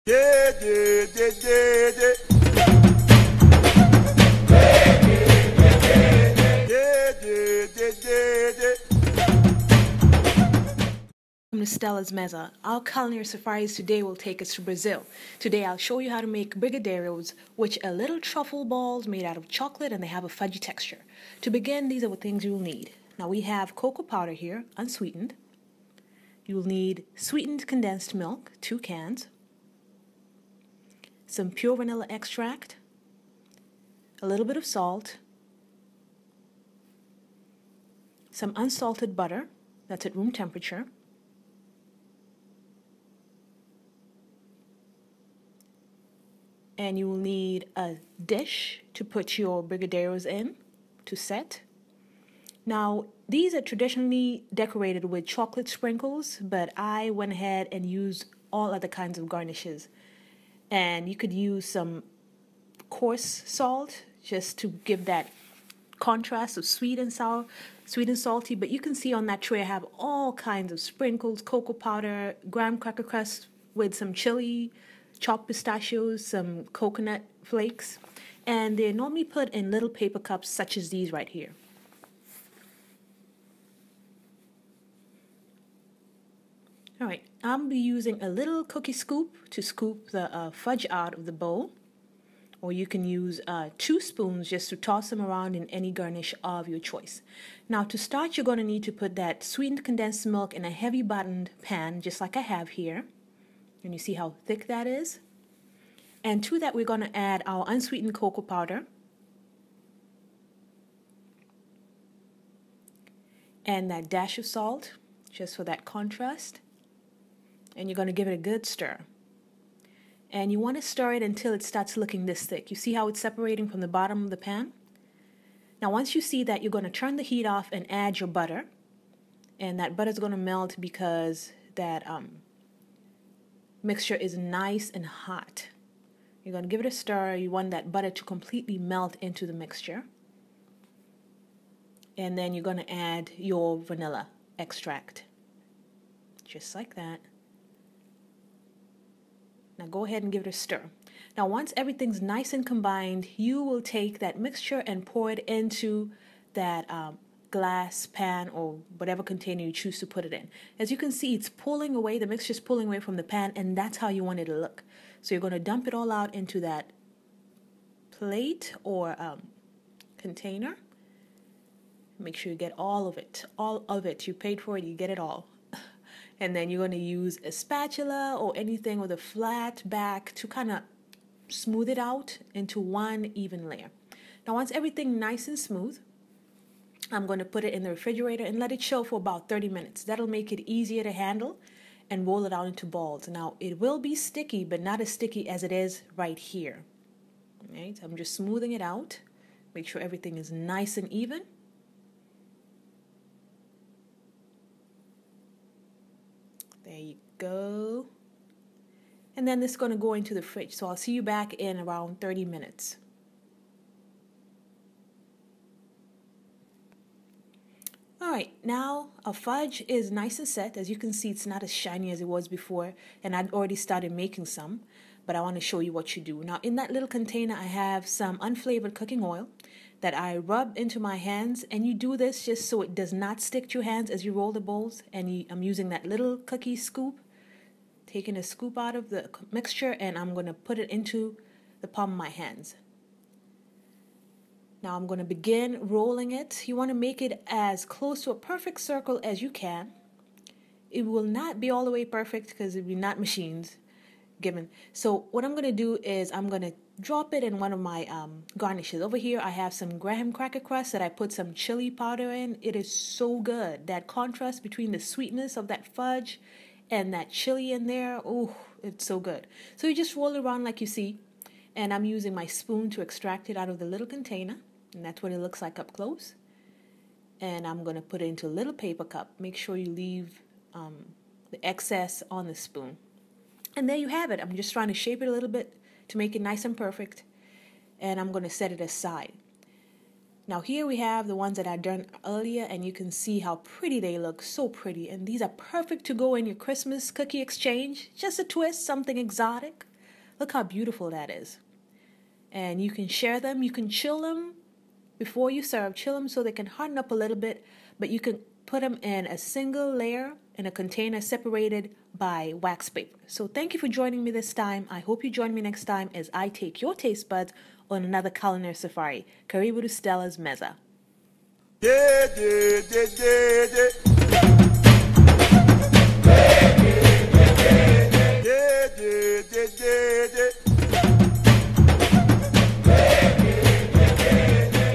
Yeah, yeah, yeah, yeah, yeah. Welcome to Stella's Meza. Our culinary safaris today will take us to Brazil. Today I'll show you how to make brigadeiros, which are little truffle balls made out of chocolate and they have a fudgy texture. To begin, these are the things you'll need. Now we have cocoa powder here, unsweetened. You'll need sweetened condensed milk, 2 cans. Some pure vanilla extract. A little bit of salt. Some unsalted butter, that's at room temperature. And you will need a dish to put your brigadeiros in to set. Now, these are traditionally decorated with chocolate sprinkles, but I went ahead and used all other kinds of garnishes. And you could use some coarse salt just to give that contrast of sweet and sour, sweet and salty. But you can see on that tray I have all kinds of sprinkles, cocoa powder, graham cracker crust with some chili, chopped pistachios, some coconut flakes, and they're normally put in little paper cups such as these right here. Alright, I'll be using a little cookie scoop to scoop the fudge out of the bowl, or you can use 2 spoons just to toss them around in any garnish of your choice. Now to start, you're going to need to put that sweetened condensed milk in a heavy bottomed pan just like I have here. And you see how thick that is? And to that we're going to add our unsweetened cocoa powder. And that dash of salt, just for that contrast. And you're going to give it a good stir. And you want to stir it until it starts looking this thick. You see how it's separating from the bottom of the pan? Now once you see that, you're going to turn the heat off and add your butter. And that butter is going to melt because that mixture is nice and hot. You're going to give it a stir. You want that butter to completely melt into the mixture. And then you're going to add your vanilla extract. Just like that. Now go ahead and give it a stir. Now once everything's nice and combined, you will take that mixture and pour it into that glass pan or whatever container you choose to put it in. As you can see, it's pulling away, the mixture is pulling away from the pan, and that's how you want it to look. So you're going to dump it all out into that plate or container. Make sure you get all of it. All of it. You paid for it, you get it all. And then you're going to use a spatula or anything with a flat back to kind of smooth it out into one even layer. Now once everything nice and smooth, I'm going to put it in the refrigerator and let it chill for about 30 minutes. That'll make it easier to handle and roll it out into balls. Now, it will be sticky, but not as sticky as it is right here. Right? So I'm just smoothing it out. Make sure everything is nice and even. There you go. And then this is going to go into the fridge. So I'll see you back in around 30 minutes. Alright, now our fudge is nice and set. As you can see, it's not as shiny as it was before, and I'd already started making some, but I want to show you what you do. Now in that little container I have some unflavored cooking oil that I rub into my hands, and you do this just so it does not stick to your hands as you roll the bowls. And I'm using that little cookie scoop, taking a scoop out of the mixture, and I'm going to put it into the palm of my hands. Now I'm going to begin rolling it. You want to make it as close to a perfect circle as you can. It will not be all the way perfect because we're not machines given. So what I'm going to do is I'm going to drop it in one of my garnishes. Over here I have some graham cracker crust that I put some chili powder in. It is so good. That contrast between the sweetness of that fudge and that chili in there, oh, it's so good. So you just roll it around like you see, and I'm using my spoon to extract it out of the little container. And that's what it looks like up close. And I'm going to put it into a little paper cup. Make sure you leave the excess on the spoon. And there you have it. I'm just trying to shape it a little bit to make it nice and perfect. And I'm going to set it aside. Now here we have the ones that I done earlier, and you can see how pretty they look. So pretty. And these are perfect to go in your Christmas cookie exchange. Just a twist, something exotic. Look how beautiful that is. And you can share them. You can chill them before you serve. Chill them so they can harden up a little bit. But you can put them in a single layer in a container separated by wax paper. So thank you for joining me this time. I hope you join me next time as I take your taste buds on another culinary safari. Karibu to Stella's Meza. Yeah, yeah, yeah, yeah, yeah.